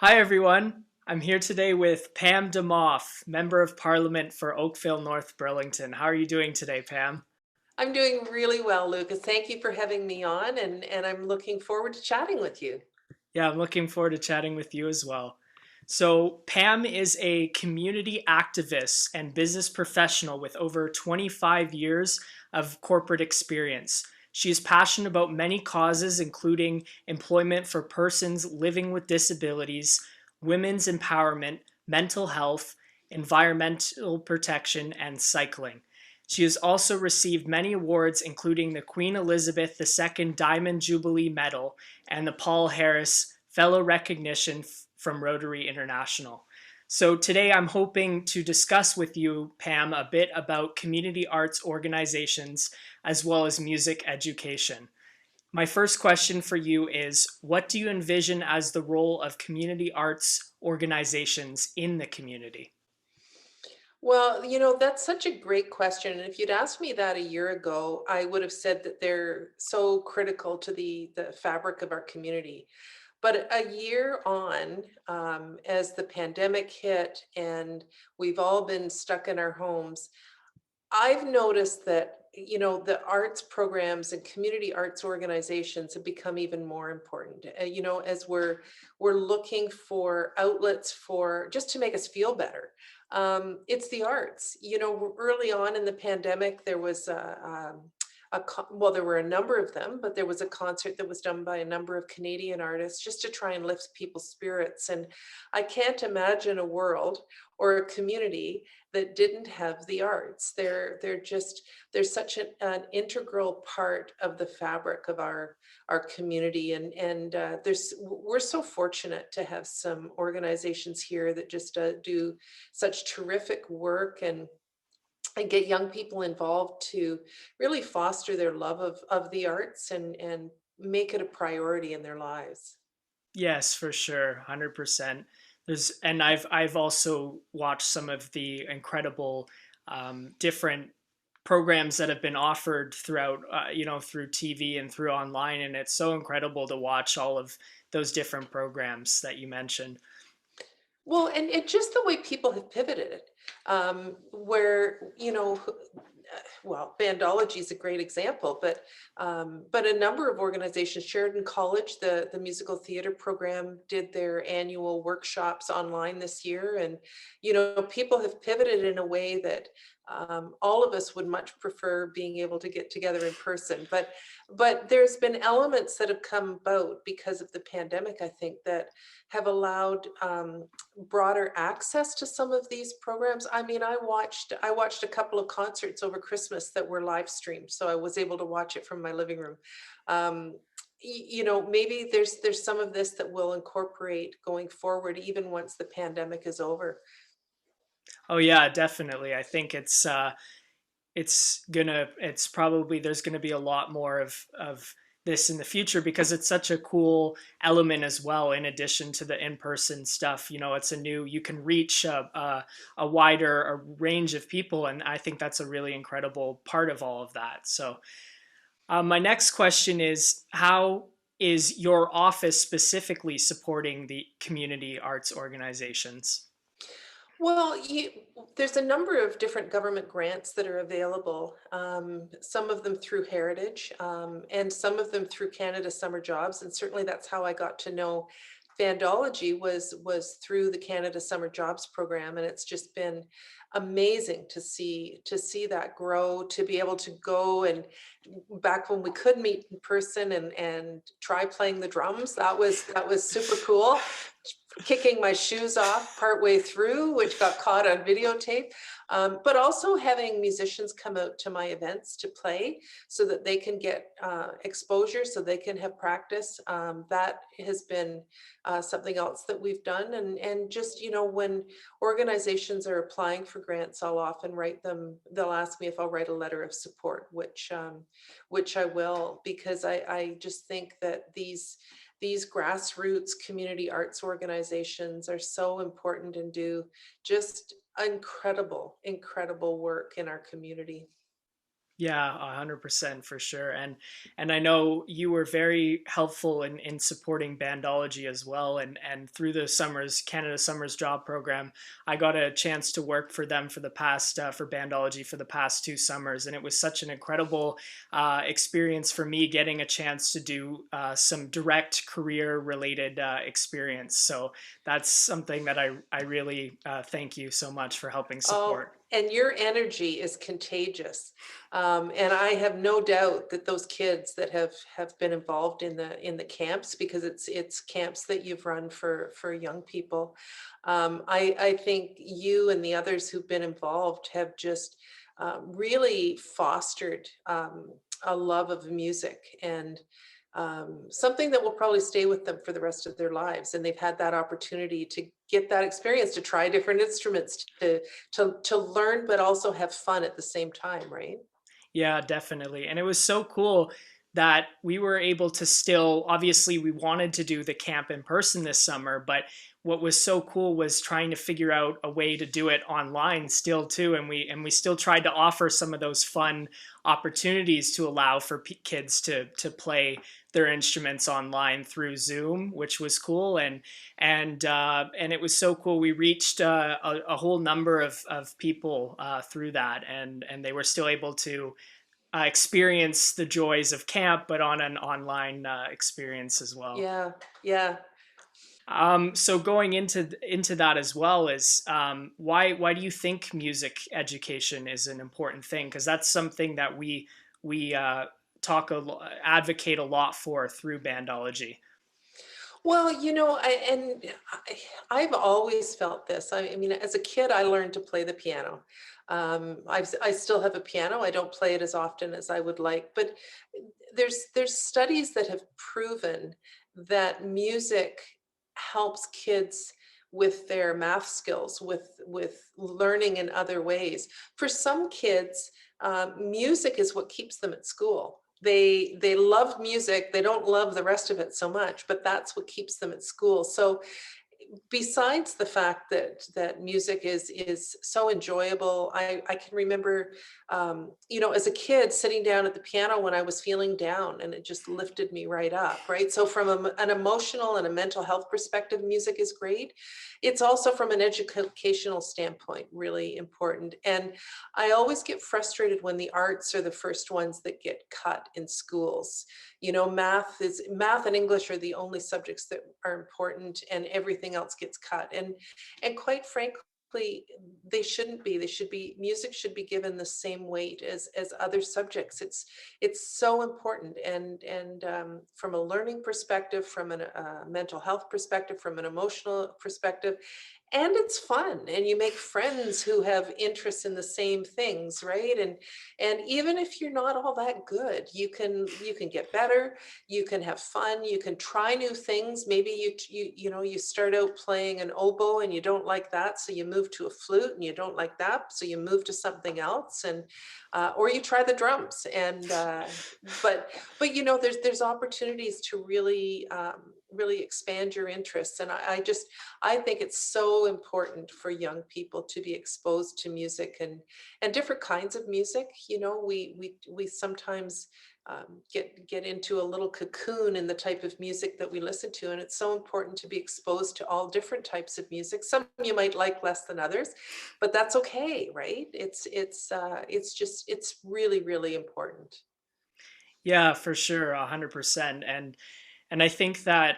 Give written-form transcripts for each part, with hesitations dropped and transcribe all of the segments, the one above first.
Hi, everyone. I'm here today with Pam Damoff, Member of Parliament for Oakville North-Burlington. How are you doing today, Pam? I'm doing really well, Lucas. Thank you for having me on, and I'm looking forward to chatting with you. Yeah, I'm looking forward to chatting with you as well. So, Pam is a community activist and business professional with over 25 years of corporate experience. She is passionate about many causes, including employment for persons living with disabilities, women's empowerment, mental health, environmental protection, and cycling. She has also received many awards, including the Queen Elizabeth II Diamond Jubilee Medal and the Paul Harris Fellow Recognition from Rotary International. So today I'm hoping to discuss with you, Pam, a bit about community arts organizations as well as music education. My first question for you is, what do you envision as the role of community arts organizations in the community? Well, that's such a great question. And if you'd asked me that a year ago, I would have said that they're so critical to the fabric of our community. But a year on, as the pandemic hit and we've all been stuck in our homes, I've noticed that, the arts programs and community arts organizations have become even more important. As we're looking for outlets for just to make us feel better. It's the arts. Early on in the pandemic, there was well, there were a number of them, but there was a concert that was done by a number of Canadian artists just to try and lift people's spirits. And I can't imagine a world or a community that didn't have the arts. They're such an integral part of the fabric of our community, and we're so fortunate to have some organizations here that just do such terrific work and get young people involved to really foster their love of the arts and make it a priority in their lives. Yes, for sure, 100%. And I've also watched some of the incredible different programs that have been offered throughout, through TV and through online, and it's so incredible to watch all of those different programs that you mentioned. Well, and just the way people have pivoted it, where, well, Bandology is a great example, but a number of organizations, Sheridan College, the musical theater program, did their annual workshops online this year, and people have pivoted in a way that all of us would much prefer being able to get together in person. But there's been elements that have come about because of the pandemic, I think, that have allowed broader access to some of these programs. I mean, I watched a couple of concerts over Christmas that were live streamed, so I was able to watch it from my living room. Um, Maybe there's some of this that we'll incorporate going forward, even once the pandemic is over. Oh yeah, definitely. I think it's probably there's gonna be a lot more of this in the future because it's such a cool element as well. In addition to the in-person stuff, it's a new you can reach a wider a range of people, and I think that's a really incredible part of all of that. So, my next question is, how is your office specifically supporting the community arts organizations? Well, there's a number of different government grants that are available, some of them through Heritage, and some of them through Canada Summer Jobs. And certainly that's how I got to know Bandology was through the Canada Summer Jobs program. And it's just been amazing to see that grow, to be able to go and back when we could meet in person and try playing the drums. That was super cool, kicking my shoes off partway through, which got caught on videotape. But also having musicians come out to my events to play so that they can get exposure, so they can have practice. That has been something else that we've done. And just, when organizations are applying for grants, I'll often write them, they'll ask me if I'll write a letter of support, which I will, because I just think that these grassroots community arts organizations are so important and do just incredible, incredible work in our community. Yeah, 100% for sure. And I know you were very helpful in supporting Bandology as well. And through the summers, Canada Summers Job Program, I got a chance to work for them for the past for Bandology for the past 2 summers, and it was such an incredible experience for me getting a chance to do some direct career related experience. So that's something that I really thank you so much for helping Oh, support. and your energy is contagious. And I have no doubt that those kids that have been involved in the camps, because it's camps that you've run for young people. I think you and the others who've been involved have just really fostered a love of music, and something that will probably stay with them for the rest of their lives. And they've had that opportunity to get that experience, to try different instruments, to learn, but also have fun at the same time, right? Yeah, definitely. And it was so cool that we were able to still, obviously, we wanted to do the camp in person this summer, but what was so cool was trying to figure out a way to do it online still too. And we still tried to offer some of those fun opportunities to allow for kids to play their instruments online through Zoom, which was cool. And it was so cool. We reached a whole number of people through that, and they were still able to experience the joys of camp, but on an online experience as well. Yeah, yeah. So going into that as well is why do you think music education is an important thing? Because that's something that we advocate a lot for through Bandology. Well, I've always felt this. I mean, as a kid, I learned to play the piano. I still have a piano. I don't play it as often as I would like, but there's studies that have proven that music helps kids with their math skills, with learning in other ways. For some kids, music is what keeps them at school. They love music. They don't love the rest of it so much, but that's what keeps them at school. So besides the fact that music is so enjoyable, I can remember, as a kid sitting down at the piano when I was feeling down, and it just lifted me right up, right? So from an emotional and a mental health perspective, music is great. It's also from an educational standpoint really important. And I always get frustrated when the arts are the first ones that get cut in schools. Math and English are the only subjects that are important, and everything else gets cut. And quite frankly, they shouldn't be. Music should be given the same weight as other subjects. It's so important. And from a learning perspective, from a mental health perspective, from an emotional perspective, and it's fun, and you make friends who have interests in the same things, right? And even if you're not all that good, you can get better, you can have fun, you can try new things. Maybe you start out playing an oboe and you don't like that, so you move to a flute, and you don't like that, so you move to something else. And or you try the drums. And but there's opportunities to really expand your interests. And I think it's so important for young people to be exposed to music, and different kinds of music. We sometimes get into a little cocoon in the type of music that we listen to, and it's so important to be exposed to all different types of music. Some you might like less than others, but that's okay, right? It's really, really important. Yeah, for sure, 100%. And I think that,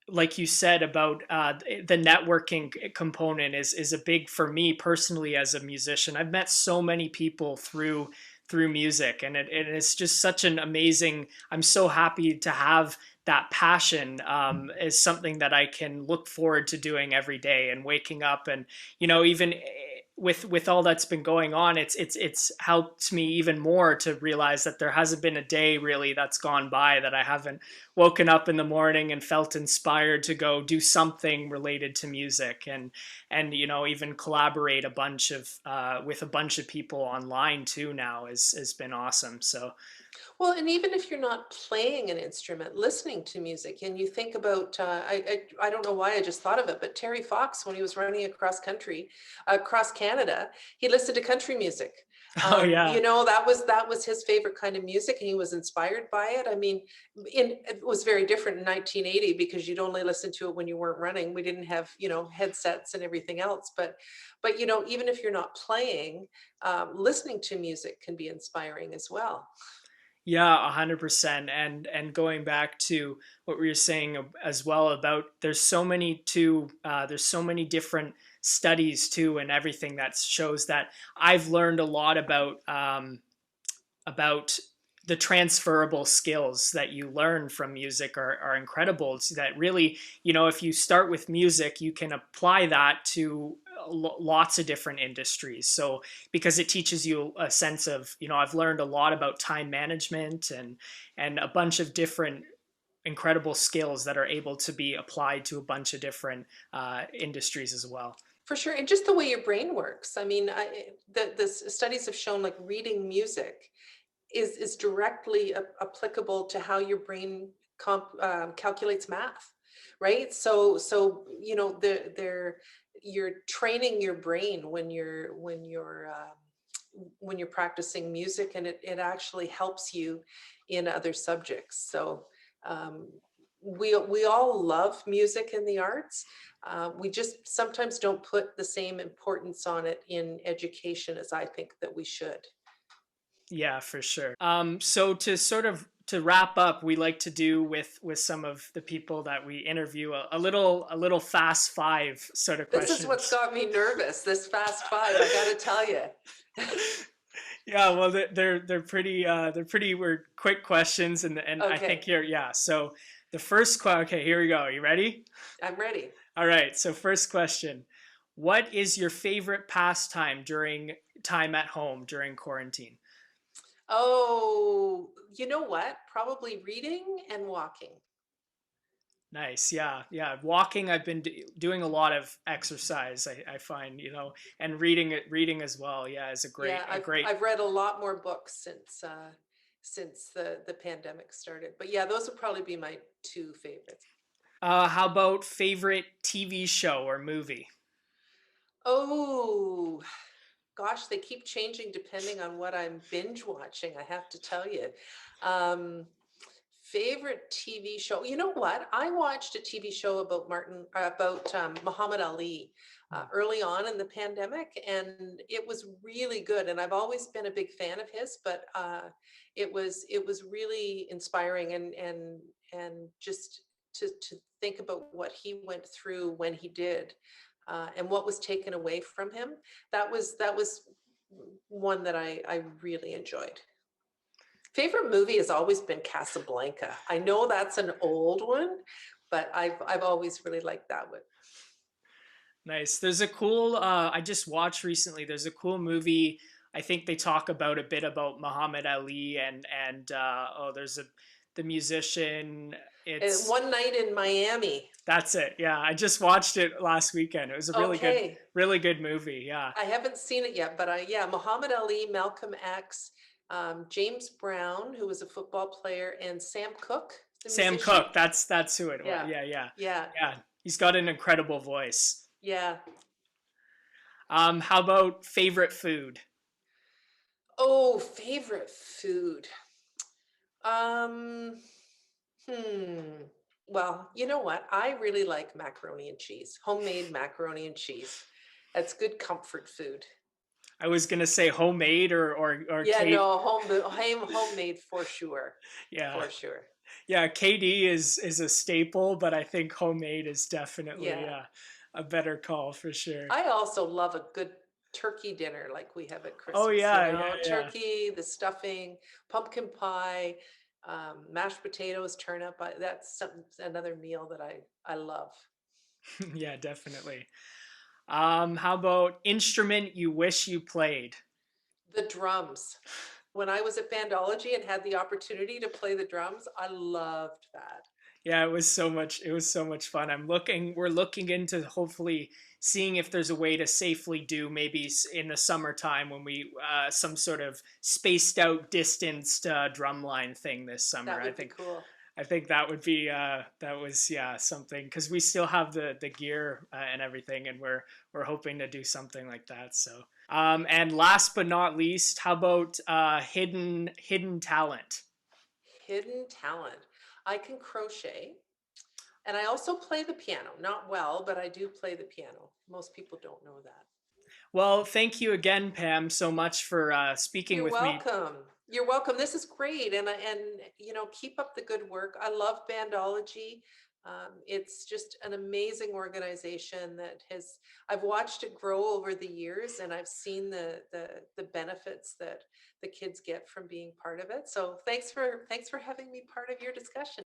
like you said about the networking component is a big for me personally as a musician. I've met so many people through music, and it is just such an amazing. I'm so happy to have that passion is something that I can look forward to doing every day and waking up. And even with all that's been going on, it's helped me even more to realize that there hasn't been a day really that's gone by that I haven't woken up in the morning and felt inspired to go do something related to music. And even collaborate a bunch of with a bunch of people online too now has been awesome. So Well, and even if you're not playing an instrument, listening to music, and you think about, I don't know why I just thought of it, but Terry Fox, when he was running across Canada, he listened to country music. Oh yeah. That was his favorite kind of music, and he was inspired by it. I mean, it was very different in 1980 because you'd only listen to it when you weren't running. We didn't have, headsets and everything else. But even if you're not playing, listening to music can be inspiring as well. Yeah, 100%. And going back to what we were saying as well about there's so many different studies too and everything that shows that I've learned a lot about the transferable skills that you learn from music are incredible. It's that really, if you start with music, you can apply that to lots of different industries. So because it teaches you a sense of, I've learned a lot about time management and a bunch of different incredible skills that are able to be applied to a bunch of different industries as well. For sure, and just the way your brain works. I mean, the studies have shown like reading music is directly applicable to how your brain calculates math, right? So you're training your brain when you're practicing music, and it actually helps you in other subjects. So um, we all love music and the arts. We just sometimes don't put the same importance on it in education as I think that we should. Yeah, for sure. So to wrap up, we like to do with some of the people that we interview a little fast five sort of This is what's questions. got me nervous, this fast five, I gotta tell you. Yeah, well, they're pretty were quick questions, and I think Okay, here, yeah. So the first question. Okay, here we go. You ready? I'm ready. All right. So first question: what is your favorite pastime during time at home during quarantine? Oh, you know what? Probably reading and walking. Nice. Yeah. Yeah. Walking, I've been doing a lot of exercise, I find, and reading as well. Yeah, is a Yeah, great, a I've great. I've read a lot more books since the pandemic started. But yeah, those would probably be my two favorites. How about favorite TV show or movie? Oh, gosh, they keep changing depending on what I'm binge watching, I have to tell you. Um, Favorite TV show. You know what? I watched a TV show about Muhammad Ali early on in the pandemic, and it was really good. And I've always been a big fan of his, but it was really inspiring, and just to think about what he went through when he did, and what was taken away from him. That was one that I really enjoyed. Favorite movie has always been Casablanca. I know that's an old one, but I've always really liked that one. Nice. There's a cool. I just watched recently. There's a cool movie. I think they talk about a bit about Muhammad Ali and there's the musician. And It's One Night in Miami. That's it. Yeah, I just watched it last weekend. It was a Okay, really good movie. Yeah, I haven't seen it yet, but yeah, Muhammad Ali, Malcolm X, James Brown, who was a football player, and Sam Cooke, the Sam musician. Cooke. That's who it was. Yeah, Yeah, yeah, yeah, yeah. He's got an incredible voice. yeah. How about favorite food? Oh, favorite food. Um, Hmm. Well, you know what? I really like macaroni and cheese, homemade macaroni and cheese. That's good comfort food. I was gonna say homemade or Yeah, Kate. no, homemade for sure, Yeah, for sure. yeah. KD is a staple, but I think homemade is definitely Yeah. a better call for sure. I also love a good turkey dinner like we have at Oh Christmas, yeah, yeah, yeah. turkey, the stuffing, pumpkin pie, mashed potatoes, turnip. That's another meal that I love. Yeah, definitely. How about instrument you wish you played? The drums. When I was at Bandology and had the opportunity to play the drums, I loved that. Yeah, it was so much fun. We're looking into hopefully seeing if there's a way to safely do maybe in the summertime when we some sort of spaced out distanced drumline thing this summer. That I would be think cool. I think that would be that was yeah something because we still have the gear and everything, and we're hoping to do something like that. So And last but not least, how about hidden talent? Hidden talent. I can crochet and I also play the piano. Not well, but I do play the piano. Most people don't know that. Well, thank you again, Pam, so much for speaking You're with me. welcome. You're welcome. This is great, and keep up the good work. I love Bandology. It's just an amazing organization that has. I've watched it grow over the years, and I've seen the benefits that the kids get from being part of it. So thanks for having me part of your discussion.